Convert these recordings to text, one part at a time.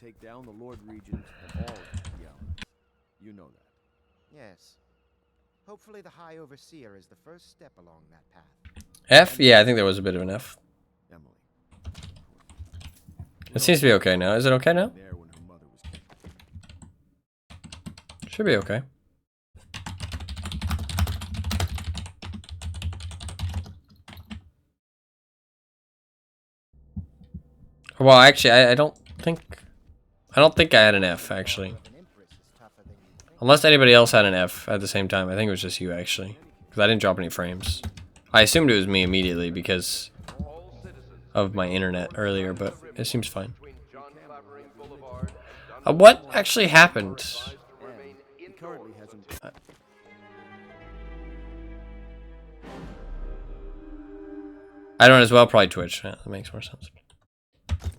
take down the Lord Regent and all of the elements. You know that. Yes. Hopefully the High Overseer is the first step along that path. F? Yeah, I think there was a bit of an F. Emily. It seems to be okay now. Is it okay now? There when her mother was killed. Should be okay. Well, actually, I don't think I had an F, actually. Unless anybody else had an F at the same time. I think it was just you, actually. Because I didn't drop any frames. I assumed it was me immediately because of my internet earlier, but it seems fine. What actually happened? I don't as well, probably Twitch. Yeah, that makes more sense.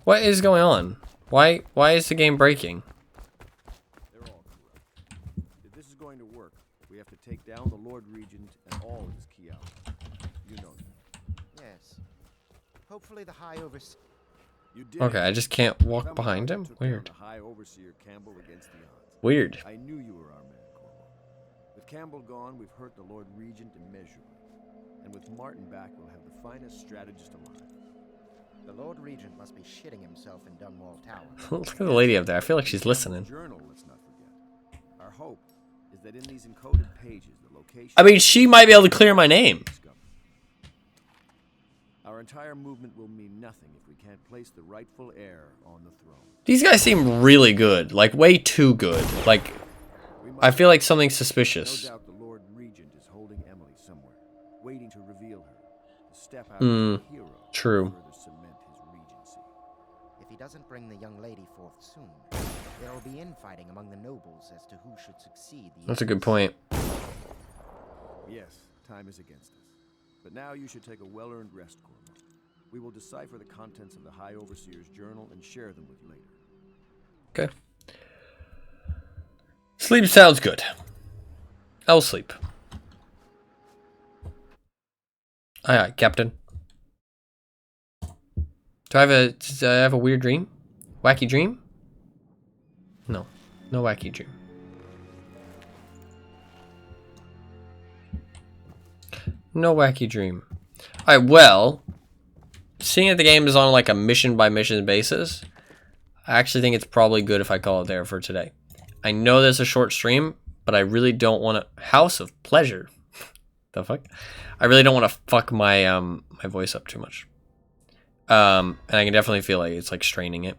What is going on? Why is the game breaking? They're all correct. If this is going to work, we have to take down the Lord Regent and all of his key elements. You know that. Yes. Hopefully the High Overseer... You did Okay, I just can't walk behind him? Weird. High Overseer Campbell against the odds. Weird. I knew you were our man, Corporal. With Campbell gone, we've hurt the Lord Regent immeasurably. And with Martin back, we'll have the finest strategist alive. The Lord Regent must be shitting himself in Dunwall Tower. Look at the lady up there. I feel like she's listening. Journal, let's not forget. Our hope is that in these encoded pages, the location... I mean, she might be able to clear my name. Our entire movement will mean nothing if we can't place the rightful heir on the throne. These guys seem really good. Like, way too good. Like, I feel like something's suspicious. No doubt the Lord Regent is holding Emily somewhere, waiting to reveal her. To step out as a hero. True. Further cement his regency. If he doesn't bring the young lady forth soon, there will be infighting among the nobles as to who should succeed the That's a good point. Yes, time is against us. But now you should take a well-earned rest, Corporal. We will decipher the contents of the High Overseer's journal and share them with you later. Okay. Sleep sounds good. I'll sleep. Aye, aye, Captain. Do I have a weird dream? Wacky dream? No. No wacky dream. No wacky dream. Alright, well, seeing that the game is on like a mission by mission basis, I actually think it's probably good if I call it there for today. I know there's a short stream, but I really don't want to... House of Pleasure. The fuck? I really don't want to fuck my my voice up too much. And I can definitely feel like it's like straining it.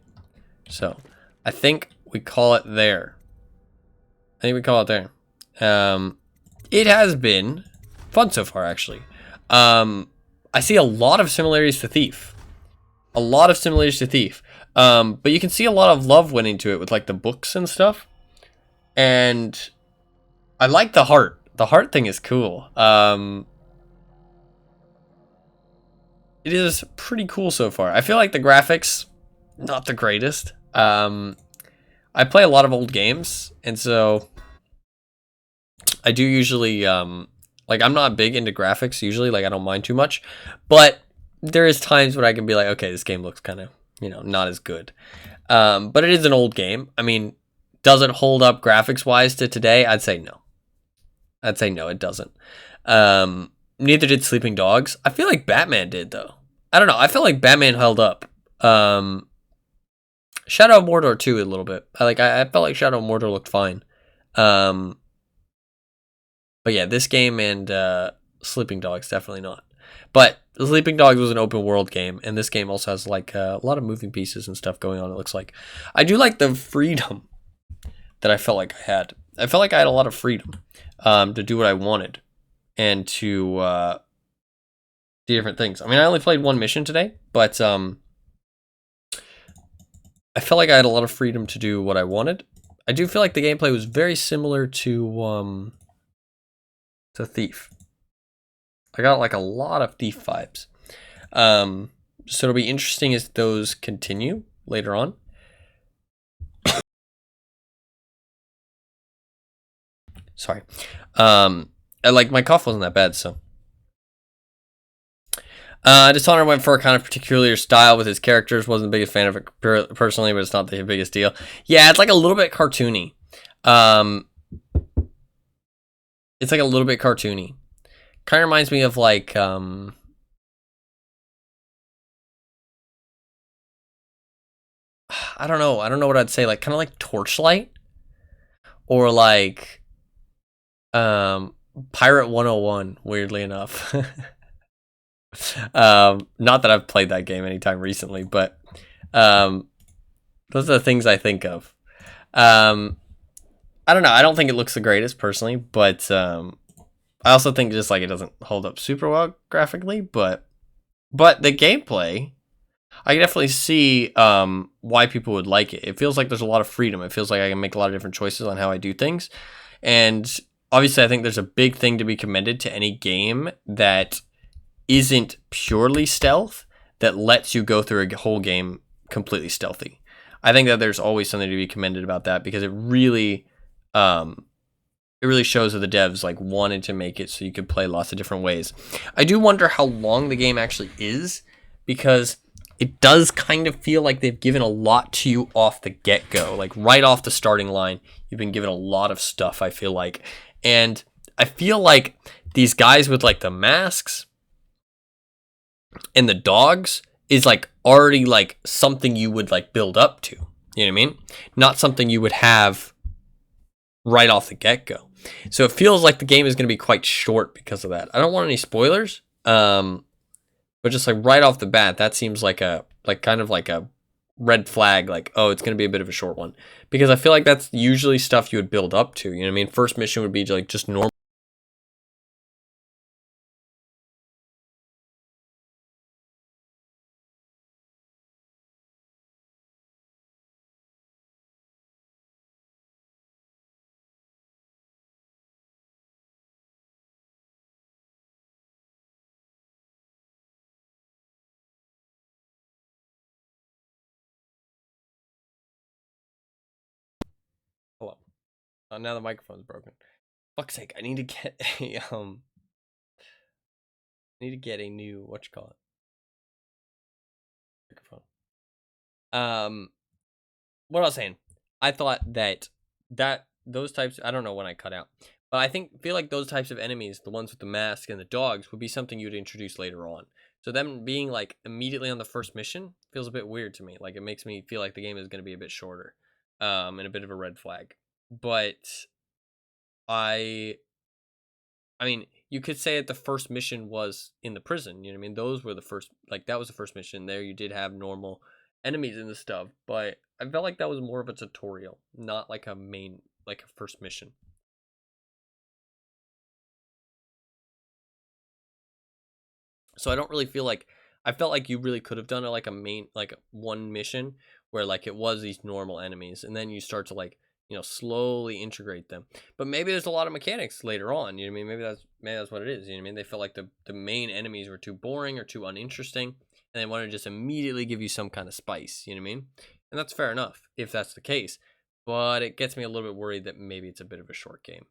So, I think we call it there. It has been fun so far, actually. I see a lot of similarities to Thief. But you can see a lot of love went into it with like the books and stuff. And I like the heart. The heart thing is cool. It is pretty cool so far. I feel like the graphics, not the greatest. I play a lot of old games, and so I do usually, like, I'm not big into graphics usually, like, I don't mind too much, but there is times when I can be like, okay, this game looks kind of, you know, not as good. But it is an old game. I mean, does it hold up graphics-wise to today? I'd say no. It doesn't. Neither did Sleeping Dogs. I feel like Batman did, though. I don't know. I feel like Batman held up. Shadow of Mordor, too, a little bit. I felt like Shadow of Mordor looked fine. But yeah, this game and Sleeping Dogs, definitely not. But Sleeping Dogs was an open world game, and this game also has like a lot of moving pieces and stuff going on, it looks like. I do like the freedom that I felt like I had. I felt like I had a lot of freedom to do what I wanted and to do different things. I mean, I only played one mission today, but I felt like I had a lot of freedom to do what I wanted. I do feel like the gameplay was very similar to Thief. I got like a lot of Thief vibes. So it'll be interesting as those continue later on. Sorry. Like my cough wasn't that bad, so. Dishonored went for a kind of peculiar style with his characters. Wasn't the biggest fan of it personally, but it's not the biggest deal. Yeah, it's like a little bit cartoony. It's like a little bit cartoony. Kind of reminds me of like I don't know. I don't know what I'd say. Like kind of like Torchlight or like Pirate 101. Weirdly enough. Not that I've played that game anytime recently, but those are the things I think of. I don't know. I don't think it looks the greatest personally, but I also think just like it doesn't hold up super well graphically, but the gameplay, I can definitely see why people would like it. It feels like there's a lot of freedom. It feels like I can make a lot of different choices on how I do things, and obviously, I think there's a big thing to be commended to any game that isn't purely stealth that lets you go through a whole game completely stealthy. I think that there's always something to be commended about that because it really shows that the devs like wanted to make it so you could play lots of different ways. I do wonder how long the game actually is because it does kind of feel like they've given a lot to you off the get-go. Like right off the starting line, you've been given a lot of stuff, I feel like. And I feel like these guys with like the masks and the dogs is like already like something you would like build up to. You know what I mean? Not something you would have right off the get-go. So it feels like the game is going to be quite short because of that. I don't want any spoilers. But just like right off the bat, that seems like a kind of like a red flag, like, oh, it's going to be a bit of a short one. Because I feel like that's usually stuff you would build up to. You know what I mean? First mission would be like just normal. Hello. Now the microphone's broken. Fuck's sake, I need to get a new microphone. What I was saying, I thought that those types, I don't know when I cut out, but I feel like those types of enemies, the ones with the mask and the dogs, would be something you'd introduce later on. So them being like immediately on the first mission feels a bit weird to me. Like it makes me feel like the game is going to be a bit shorter, and a bit of a red flag. But I mean, you could say that the first mission was in the prison. You know what I mean? Those were the first, like that was the first mission. There, you did have normal enemies and the stuff, but I felt like that was more of a tutorial, not like a main, like a first mission. So I don't really feel like I felt like you really could have done it like a main, like one mission where like it was these normal enemies, and then you start to like slowly integrate them. But maybe there's a lot of mechanics later on. You know what I mean? Maybe that's what it is. You know what I mean? They felt like the main enemies were too boring or too uninteresting, and they wanted to just immediately give you some kind of spice. You know what I mean? And that's fair enough if that's the case. But it gets me a little bit worried that maybe it's a bit of a short game.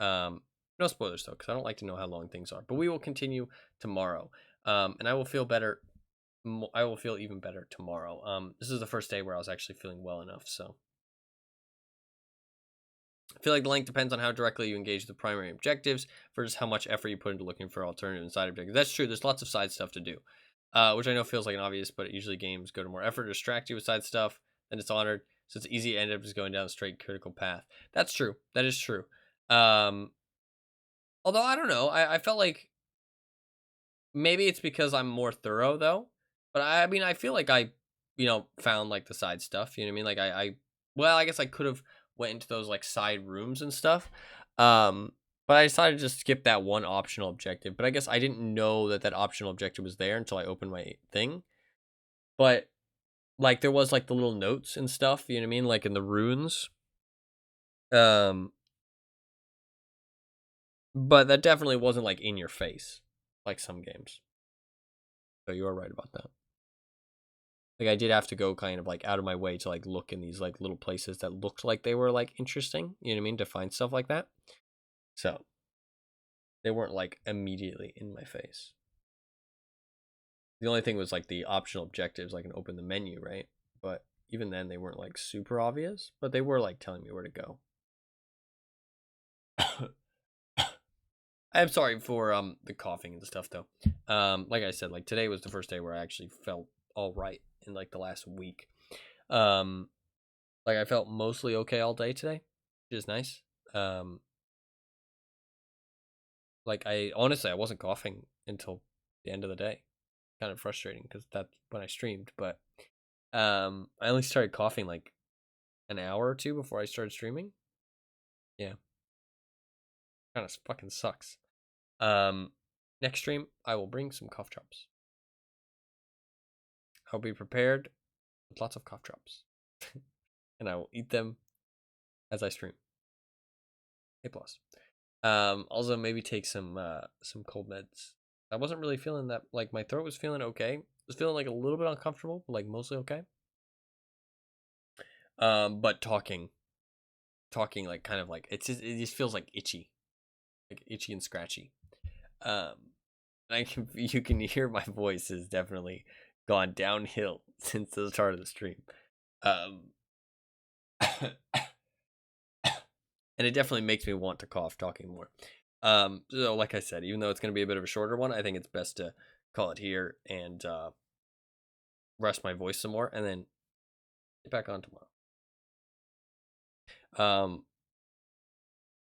No spoilers though, because I don't like to know how long things are. But we will continue tomorrow, and I will feel better. I will feel even better tomorrow. This is the first day where I was actually feeling well enough, so. I feel like the length depends on how directly you engage the primary objectives versus how much effort you put into looking for alternative and side objectives. That's true. There's lots of side stuff to do, which I know feels like an obvious, but usually games go to more effort to distract you with side stuff than Dishonored, so it's easy to end up just going down a straight critical path. That's true. That is true. Although I don't know. I felt like maybe it's because I'm more thorough though. But I mean, I feel like I, found like the side stuff. You know what I mean? Like well, I guess I could have went into those like side rooms and stuff. But I decided to just skip that one optional objective. But I guess I didn't know that optional objective was there until I opened my thing. But like there was like the little notes and stuff. You know what I mean? Like in the runes. But that definitely wasn't like in your face, like some games. So you are right about that. Like I did have to go kind of like out of my way to like look in these like little places that looked like they were like interesting, you know what I mean, to find stuff like that. So they weren't like immediately in my face. The only thing was like the optional objectives, like, can open the menu, right? But even then, they weren't like super obvious, but they were like telling me where to go. I'm sorry for the coughing and stuff though. Like I said, like today was the first day where I actually felt all right in like the last week. Like I felt mostly okay all day today, which is nice. Like I honestly I wasn't coughing until the end of the day. Kind of frustrating because that's when I streamed, but I only started coughing like an hour or two before I started streaming. Yeah. Kind of fucking sucks. Next stream, I will bring some cough drops. I'll be prepared with lots of cough drops. And I will eat them as I stream. A plus. Also maybe take some cold meds. I wasn't really feeling that, like my throat was feeling okay. I was feeling like a little bit uncomfortable, but like mostly okay. But talking like kind of like it just feels like itchy and scratchy. You can hear my voice has definitely gone downhill since the start of the stream. And it definitely makes me want to cough talking more. So like I said, even though it's going to be a bit of a shorter one, I think it's best to call it here and rest my voice some more and then get back on tomorrow.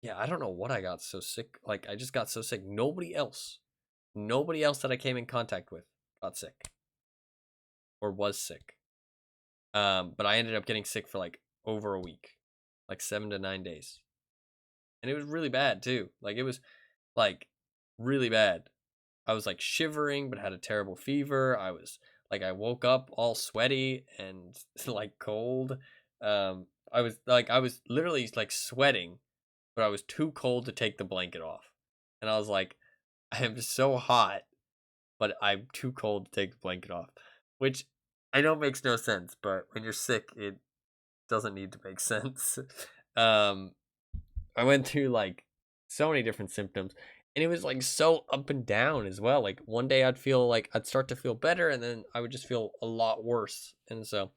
Yeah, I don't know what I got so sick. Like I just got so sick. Nobody else that I came in contact with got sick or was sick. But I ended up getting sick for like over a week, like 7 to 9 days. And it was really bad too. Like it was like really bad. I was like shivering but had a terrible fever. I woke up all sweaty and like cold. I was literally like sweating, but I was too cold to take the blanket off. And I was like, I am so hot, but I'm too cold to take the blanket off. Which I know makes no sense, but when you're sick, it doesn't need to make sense. I went through like so many different symptoms, and it was like so up and down as well. Like one day I'd feel like I'd start to feel better, and then I would just feel a lot worse. And so,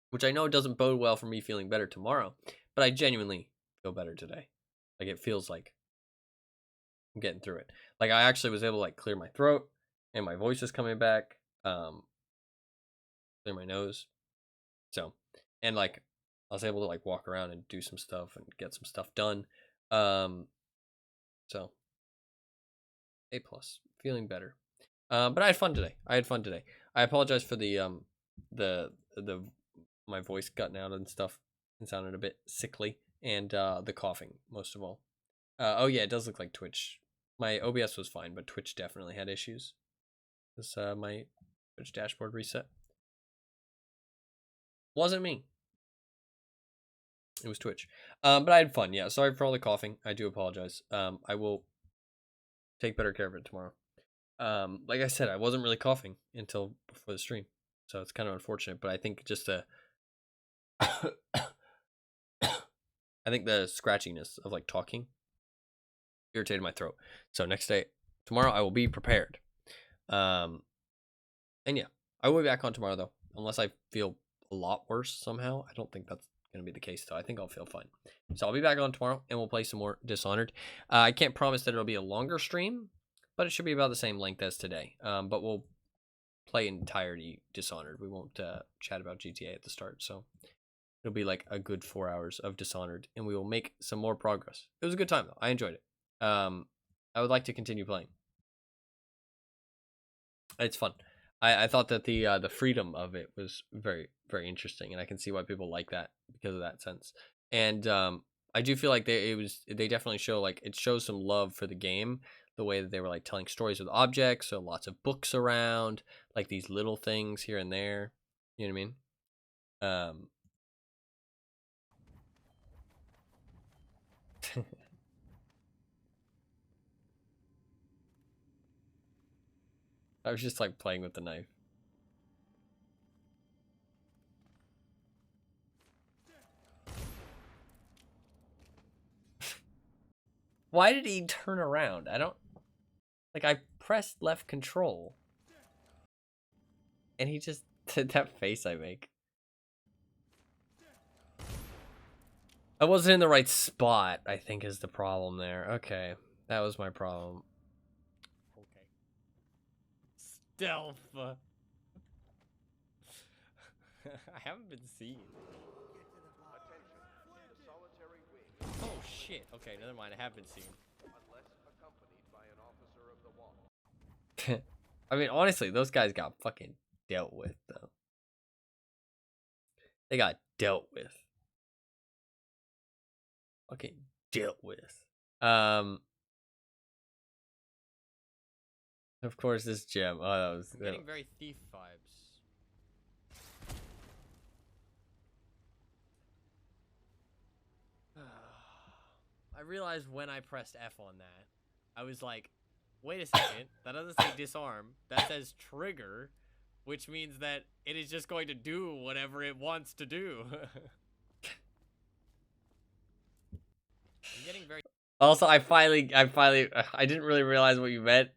which I know doesn't bode well for me feeling better tomorrow, but I genuinely feel better today. Like it feels like I'm getting through it. Like I actually was able to like clear my throat, and my voice is coming back. Clear my nose. So, and like I was able to like walk around and do some stuff and get some stuff done. So A plus, feeling better. But I had fun today. I apologize for the my voice cutting out and stuff and sounded a bit sickly, and the coughing most of all. Oh yeah, it does look like Twitch. My OBS was fine, but Twitch definitely had issues. This my Twitch dashboard reset. Wasn't me. It was Twitch. But I had fun. Yeah, sorry for all the coughing. I do apologize. I will take better care of it tomorrow. Like I said, I wasn't really coughing until before the stream, so it's kind of unfortunate. But I think just I think the scratchiness of like talking irritated my throat. So tomorrow, I will be prepared. And yeah, I will be back on tomorrow though, unless I feel a lot worse somehow. I don't think that's gonna be the case though. I think I'll feel fine. So I'll be back on tomorrow, and we'll play some more Dishonored. I can't promise that it'll be a longer stream, but it should be about the same length as today. But we'll play entirety Dishonored. We won't chat about GTA at the start, so it'll be like a good 4 hours of Dishonored, and we will make some more progress. It was a good time though. I enjoyed it. I would like to continue playing. It's fun. I thought that the freedom of it was very, very interesting, and I can see why people like that because of that sense. And I do feel like they definitely show like it shows some love for the game, the way that they were like telling stories with objects, so lots of books around, like these little things here and there. You know what I mean? I was just like playing with the knife. Why did he turn around? I don't Like, I pressed left control. And he just did that face I make. I wasn't in the right spot, I think is the problem there. Okay. That was my problem. Okay. Stealth. I haven't been seen. Oh shit. Okay, never mind. I have been seen. I mean, honestly, those guys got fucking dealt with, though. They got dealt with. Fucking dealt with. Of course, this gem. Oh, that was. I'm getting very thief vibes. I realized when I pressed F on that, I was like, wait a second, that doesn't say disarm, that says trigger, which means that it is just going to do whatever it wants to do. I'm getting very... Also, I didn't really realize what you meant.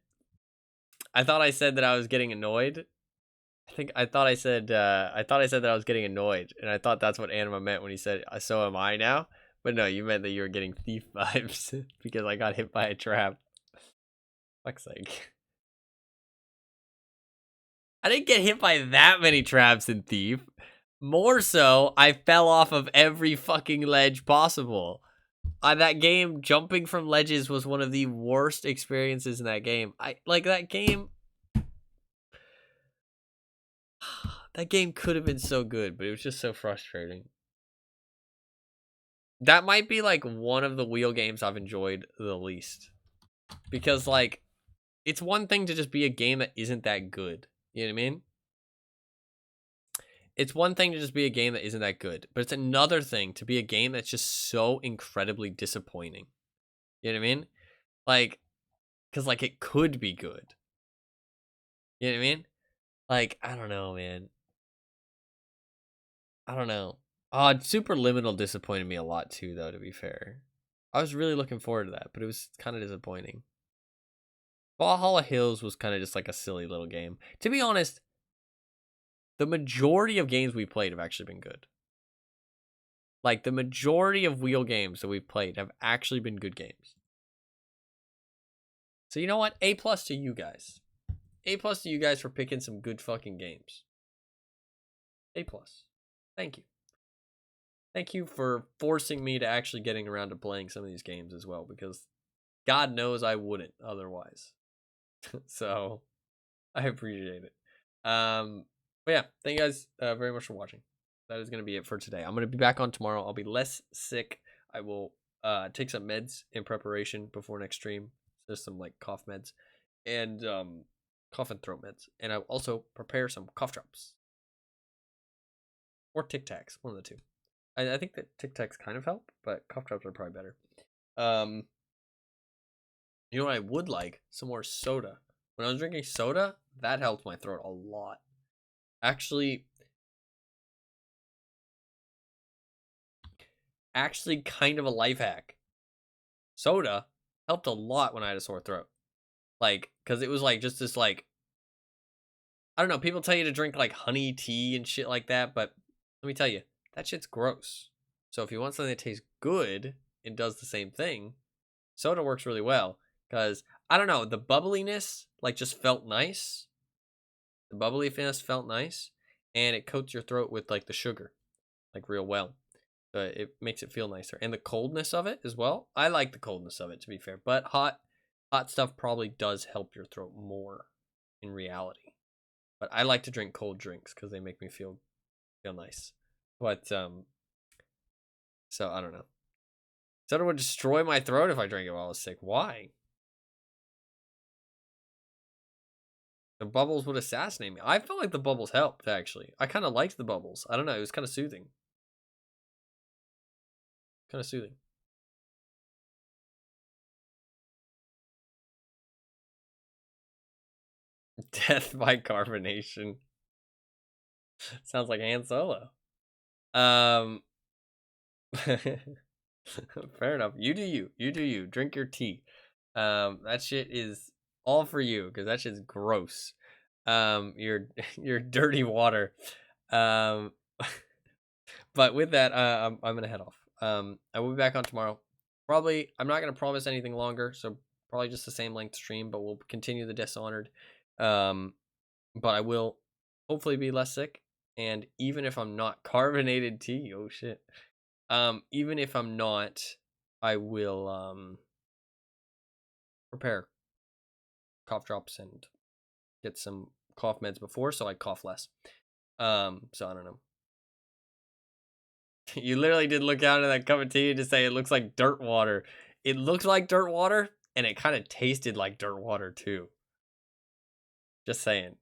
I thought I said that I was getting annoyed. I thought I said that I was getting annoyed, and I thought that's what Anima meant when he said, so am I now? But no, you meant that you were getting thief vibes because I got hit by a trap. Fuck's sake. I didn't get hit by that many traps in Thief. More so, I fell off of every fucking ledge possible. That game, jumping from ledges was one of the worst experiences in that game. That game... That game could have been so good, but it was just so frustrating. That might be, like, one of the wheel games I've enjoyed the least. Because, like, it's one thing to just be a game that isn't that good. You know what I mean? It's one thing to just be a game that isn't that good, but it's another thing to be a game that's just so incredibly disappointing. You know what I mean? Like, because, like, it could be good. You know what I mean? Like, I don't know, man. I don't know. Superliminal disappointed me a lot, too, though, to be fair. I was really looking forward to that, but it was kind of disappointing. Valhalla Hills was kind of just like a silly little game. To be honest, the majority of games we played have actually been good. Like, the majority of wheel games that we've played have actually been good games. So you know what? A+ to you guys. A+ to you guys for picking some good fucking games. A+. Thank you. Thank you for forcing me to actually getting around to playing some of these games as well, because God knows I wouldn't otherwise. So, I appreciate it. But yeah, thank you guys very much for watching. That is going to be it for today. I'm going to be back on tomorrow. I'll be less sick. I will take some meds in preparation before next stream. There's some like cough meds and cough and throat meds. And I'll also prepare some cough drops. Or Tic Tacs, one of the two. I think that Tic Tacs kind of help, but cough drops are probably better. You know what I would like? Some more soda. When I was drinking soda, that helped my throat a lot. Actually kind of a life hack. Soda helped a lot when I had a sore throat. Like, because it was like just this like, I don't know, people tell you to drink like honey tea and shit like that, but let me tell you, that shit's gross. So if you want something that tastes good and does the same thing, soda works really well. Because, I don't know, the bubbliness like just felt nice. The bubbliness felt nice. And it coats your throat with like the sugar, like real well. But it makes it feel nicer. And the coldness of it as well. I like the coldness of it, to be fair. But hot stuff probably does help your throat more in reality. But I like to drink cold drinks because they make me feel nice. But, so, I don't know. Soda would destroy my throat if I drank it while I was sick. Why? The bubbles would assassinate me. I felt like the bubbles helped, actually. I kind of liked the bubbles. I don't know. It was kind of soothing. Kind of soothing. Death by carbonation. Sounds like Han Solo. Fair enough. You do you. You do you. Drink your tea. That shit is All for you, because that shit's gross. Your dirty water. But with that, I'm gonna head off. I will be back on tomorrow. Probably, I'm not gonna promise anything longer, so probably just the same length stream, but we'll continue the Dishonored. But I will hopefully be less sick, and even if I'm not carbonated tea, oh shit. Even if I'm not, I will prepare cough drops and get some cough meds before, so I cough less. So I don't know. You literally did look out at that cup of tea to say it looks like dirt water. It looked like dirt water, and it kind of tasted like dirt water too. Just saying.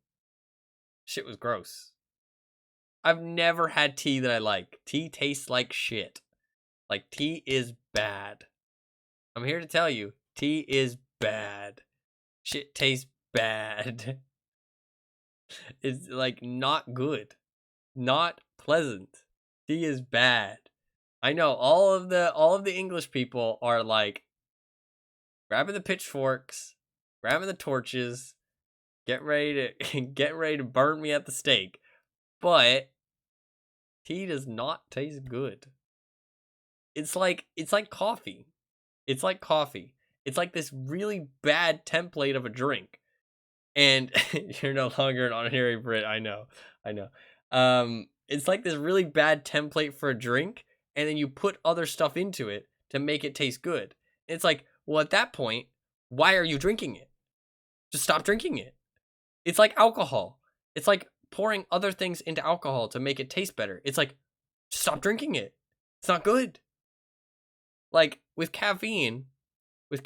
Shit was gross. I've never had tea that I like. Tea tastes like shit. Like, tea is bad. I'm here to tell you, tea is bad. Shit tastes bad. It's like not good. Not pleasant. Tea is bad. I know all of the English people are like grabbing the pitchforks, grabbing the torches, get ready to burn me at the stake. But tea does not taste good. It's like coffee. It's like coffee. It's like this really bad template of a drink. And you're no longer an honorary Brit. I know. It's like this really bad template for a drink, and then you put other stuff into it to make it taste good. And it's like, well, at that point, why are you drinking it? Just stop drinking it. It's like alcohol. It's like pouring other things into alcohol to make it taste better. It's like, just stop drinking it. It's not good. Like with caffeine, with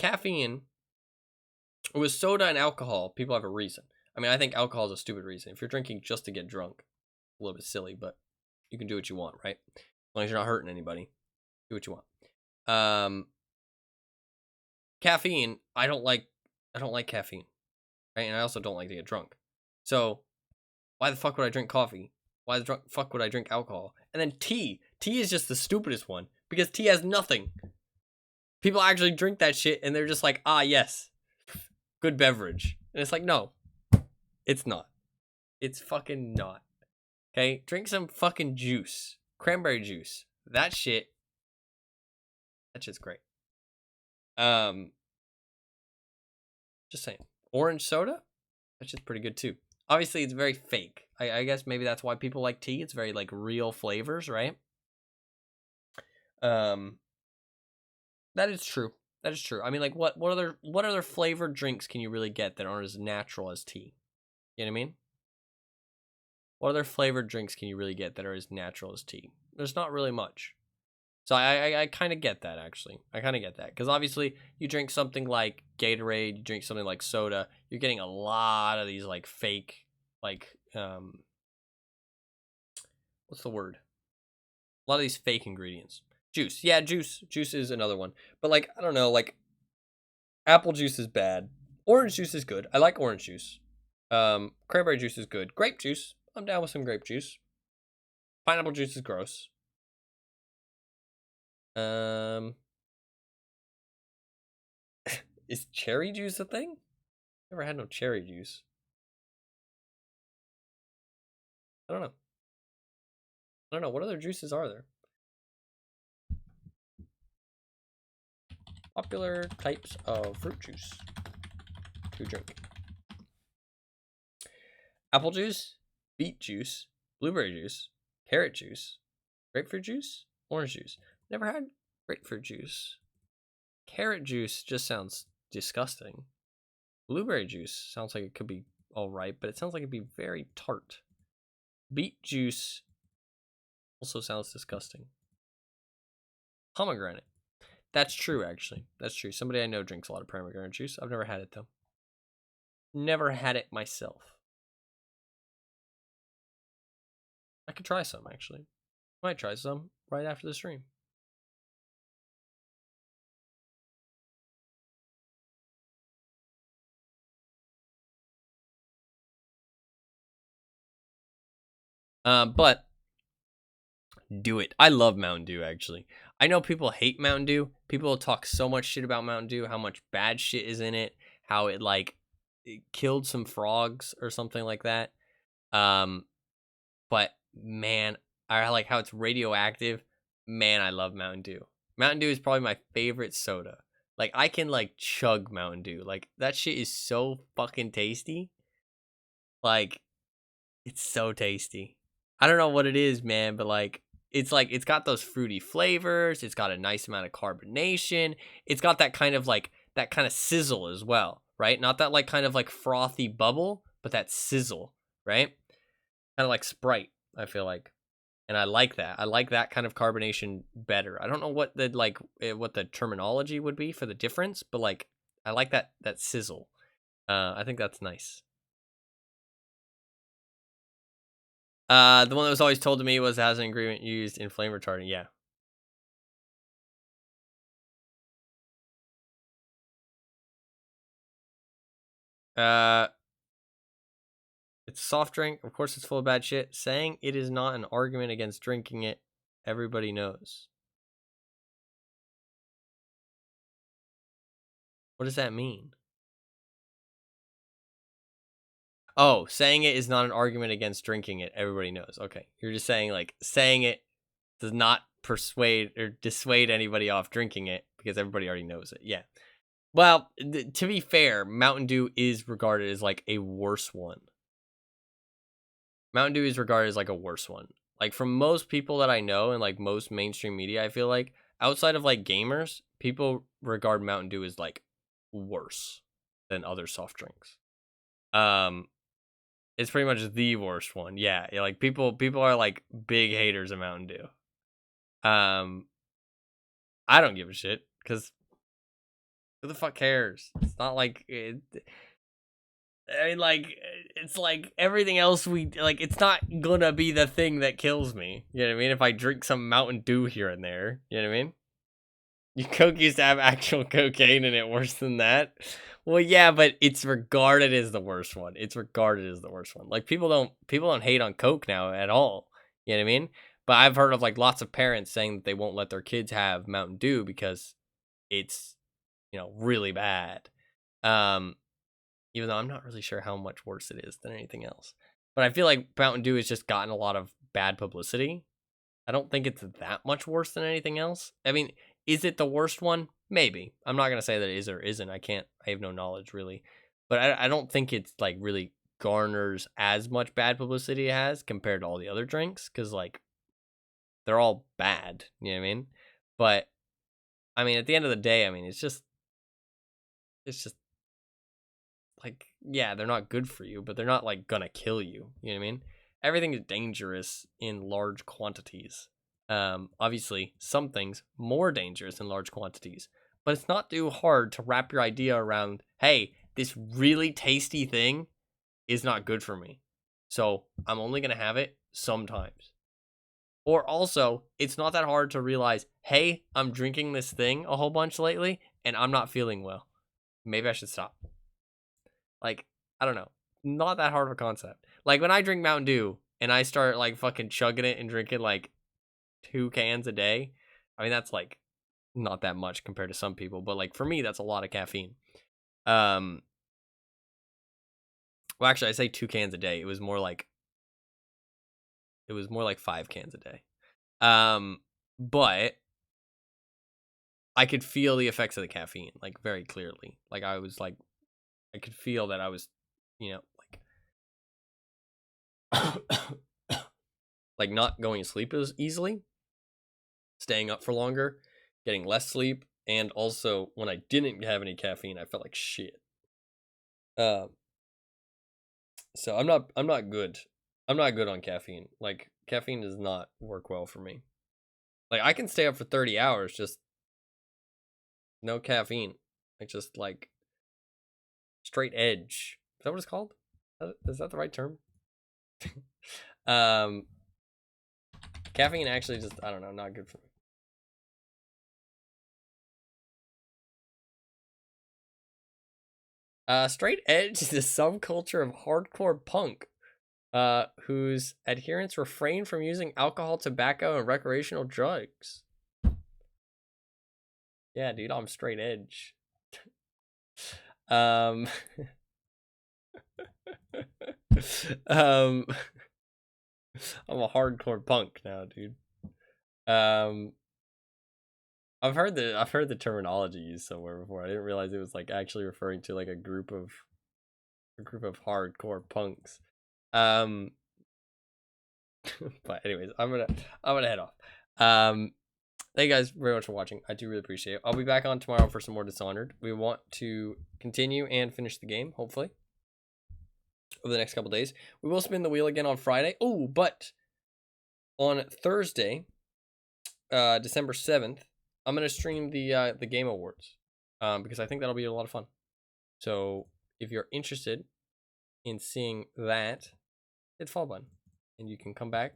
soda and alcohol, people have a reason. I mean, I think alcohol is a stupid reason. If you're drinking just to get drunk, a little bit silly, but you can do what you want, right? As long as you're not hurting anybody, do what you want. Caffeine, I don't like caffeine, right? And I also don't like to get drunk. So why the fuck would I drink coffee? Why the fuck would I drink alcohol? And then tea. Tea is just the stupidest one because tea has nothing. People actually drink that shit and they're just like, ah, yes, good beverage. And it's like, no, it's not. It's fucking not. Okay, drink some fucking juice. Cranberry juice. That shit's great. Just saying. Orange soda? That shit's pretty good too. Obviously, it's very fake. I guess maybe that's why people like tea. It's very like real flavors, right? That is true. That is true. I mean, like, what other flavored drinks can you really get that aren't as natural as tea? You know what I mean? What other flavored drinks can you really get that are as natural as tea? There's not really much. So I kind of get that, actually. I kind of get that. Because obviously, you drink something like Gatorade, you drink something like soda, you're getting a lot of these, like, fake, like, what's the word? A lot of these fake ingredients. Juice. Yeah, juice. Juice is another one. But, like, I don't know, like, apple juice is bad. Orange juice is good. I like orange juice. Cranberry juice is good. Grape juice. I'm down with some grape juice. Pineapple juice is gross. Is cherry juice a thing? Never had no cherry juice. I don't know. What other juices are there? Popular types of fruit juice to drink. Apple juice, beet juice, blueberry juice, carrot juice, grapefruit juice, orange juice. Never had grapefruit juice. Carrot juice just sounds disgusting. Blueberry juice sounds like it could be alright, but it sounds like it'd be very tart. Beet juice also sounds disgusting. Pomegranate. That's true, actually. That's true. Somebody I know drinks a lot of pomegranate juice. I've never had it, though. Never had it myself. I could try some, actually. Might try some right after the stream. But do it. I love Mountain Dew, actually. I know people hate Mountain Dew. People talk so much shit about Mountain Dew, how much bad shit is in it, how it, like, killed some frogs or something like that. But man, I like how it's radioactive. Man, I love Mountain Dew. Mountain Dew is probably my favorite soda. Like I can like chug Mountain Dew. Like that shit is so fucking tasty. Like it's so tasty. I don't know what it is, man, but like it's got those fruity flavors. It's got a nice amount of carbonation. It's got that kind of sizzle as well, right? Not that like kind of like frothy bubble, but that sizzle, right? Kind of like Sprite, I feel like. And I like that. I like that kind of carbonation better. I don't know what the terminology would be for the difference, but like I like that sizzle. I think that's nice. The one that was always told to me was it has an ingredient used in flame retardant. Yeah. It's a soft drink. Of course, it's full of bad shit. Saying it is not an argument against drinking it. Everybody knows. What does that mean? Oh, saying it is not an argument against drinking it. Everybody knows. Okay. You're just saying like saying it does not persuade or dissuade anybody off drinking it because everybody already knows it. Yeah. Well, to be fair, Mountain Dew is regarded as like a worse one. Mountain Dew is regarded as like a worse one. Like from most people that I know and like most mainstream media, I feel like outside of like gamers, people regard Mountain Dew as like worse than other soft drinks. Um, it's pretty much the worst one. Yeah, like people are like big haters of Mountain Dew. I don't give a shit because who the fuck cares? It's not like I mean, like it's like everything else we like. It's not gonna be the thing that kills me. You know what I mean? If I drink some Mountain Dew here and there, you know what I mean? Your Coke used to have actual cocaine in it. Worse than that. Well, yeah, but it's regarded as the worst one. It's regarded as the worst one. Like people don't hate on Coke now at all. You know what I mean? But I've heard of like lots of parents saying that they won't let their kids have Mountain Dew because it's really bad. Um, Even though I'm not really sure how much worse it is than anything else. But I feel like Mountain Dew has just gotten a lot of bad publicity. I don't think it's that much worse than anything else. I mean, is it the worst one? Maybe. I'm not gonna say that it is or isn't. I have no knowledge really. But I don't think it's like really garners as much bad publicity it has compared to all the other drinks, because like they're all bad. You know what I mean? But I mean, at the end of the day, I mean, it's just like, yeah, they're not good for you, but they're not like gonna kill you. You know what I mean? Everything is dangerous in large quantities. Obviously, some things more dangerous in large quantities, but it's not too hard to wrap your idea around. Hey, this really tasty thing is not good for me, so I'm only gonna have it sometimes. Or also, it's not that hard to realize, hey, I'm drinking this thing a whole bunch lately, and I'm not feeling well. Maybe I should stop. Like, I don't know. Not that hard of a concept. Like when I drink Mountain Dew and I start like fucking chugging it and drinking like 2 cans a day. I mean, that's like not that much compared to some people, but like for me, that's a lot of caffeine. Well, actually, I say 2 cans a day. It was more like 5 cans a day. But I could feel the effects of the caffeine like very clearly. Like I was like, I could feel that I was, you know, like like not going to sleep as easily, staying up for longer, getting less sleep, and also when I didn't have any caffeine, I felt like shit. So I'm not good. I'm not good on caffeine. Like caffeine does not work well for me. Like I can stay up for 30 hours just no caffeine. Like just like straight edge. Is that what it's called? Is that the right term? um Caffeine actually just, I don't know, not good for me. Straight edge is a subculture of hardcore punk, whose adherents refrain from using alcohol, tobacco, and recreational drugs. Yeah, dude, I'm straight edge. um, I'm a hardcore punk now, dude. I've heard the terminology used somewhere before. I didn't realize it was like actually referring to like a group of hardcore punks. But anyways, I'm gonna head off. Thank you guys very much for watching. I do really appreciate it. I'll be back on tomorrow for some more Dishonored. We want to continue and finish the game, hopefully, over the next couple days. We will spin the wheel again on Friday. Oh, but on Thursday, December 7th, I'm gonna stream the Game Awards, because I think that'll be a lot of fun. So if you're interested in seeing that, hit follow button, and you can come back.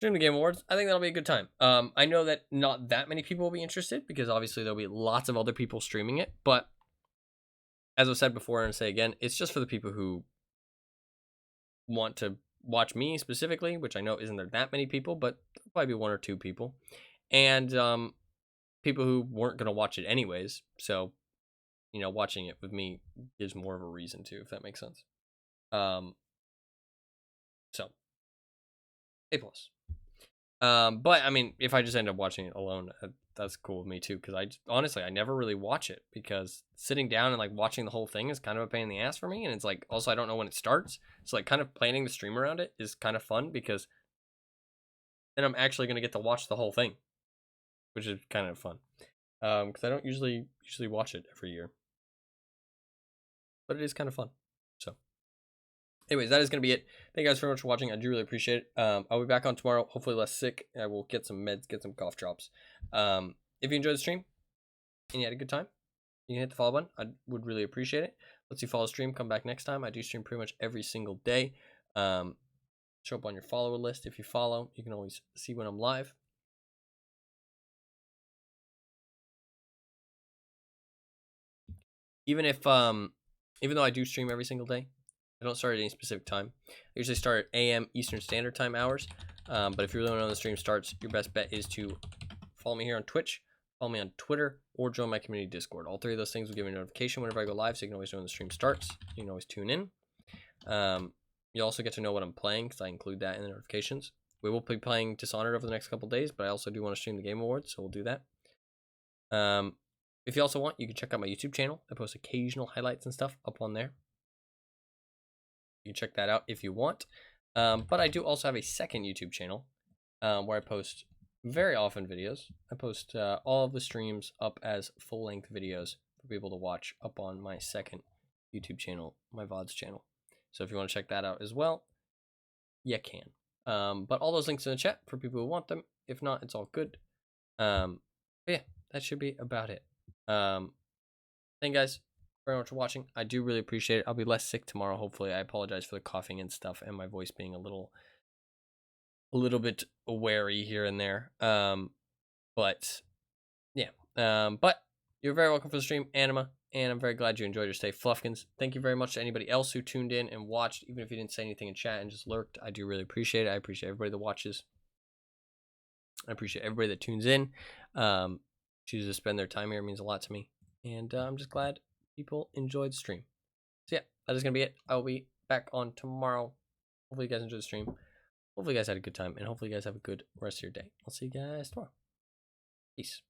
Stream the Game Awards. I think that'll be a good time. I know that not that many people will be interested because obviously there'll be lots of other people streaming it. But as I've said before and say again, it's just for the people who want to watch me specifically, which I know isn't there that many people, but there'll probably be 1 or 2 people, and people who weren't gonna watch it anyways. So watching it with me gives more of a reason to, if that makes sense. So A+. But I mean, if I just end up watching it alone, that's cool with me too. Because honestly, I never really watch it because sitting down and like watching the whole thing is kind of a pain in the ass for me. And it's like, also, I don't know when it starts. So like kind of planning the stream around it is kind of fun because then I'm actually going to get to watch the whole thing, which is kind of fun. Because I don't usually watch it every year, but it is kind of fun. So anyways, that is going to be it. Thank you guys very much for watching. I do really appreciate it. I'll be back on tomorrow, hopefully less sick. I will get some meds, get some cough drops. If you enjoyed the stream and you had a good time, you can hit the follow button. I would really appreciate it. Let's see, follow stream. Come back next time. I do stream pretty much every single day. Show up on your follower list. If you follow, you can always see when I'm live. Even though I do stream every single day, I don't start at any specific time. I usually start at AM Eastern Standard Time hours. But if you really want to know when the stream starts, your best bet is to follow me here on Twitch, follow me on Twitter, or join my community Discord. All 3 of those things will give you a notification whenever I go live, so you can always know when the stream starts. You can always tune in. You also get to know what I'm playing because I include that in the notifications. We will be playing Dishonored over the next couple days, but I also do want to stream the Game Awards, so we'll do that. If you also want, you can check out my YouTube channel. I post occasional highlights and stuff up on there. You can check that out if you want. But I do also have a second YouTube channel where I post very often videos. I post all of the streams up as full-length videos for people to watch up on my second YouTube channel, my VODs channel. So if you want to check that out as well, you can. But all those links in the chat for people who want them. If not, it's all good. But yeah, that should be about it. Thank you guys very much for watching. I do really appreciate it. I'll be less sick tomorrow, hopefully. I apologize for the coughing and stuff and my voice being a little bit wary here and there. But yeah. But you're very welcome for the stream, Anima, and I'm very glad you enjoyed your stay, Fluffkins. Thank you very much to anybody else who tuned in and watched, even if you didn't say anything in chat and just lurked. I do really appreciate it. I appreciate everybody that watches. I appreciate everybody that tunes in. Chooses to spend their time here. It means a lot to me. And I'm just glad people enjoyed the stream. So yeah, that is going to be it. I'll be back on tomorrow. Hopefully you guys enjoyed the stream. Hopefully you guys had a good time. And hopefully you guys have a good rest of your day. I'll see you guys tomorrow. Peace.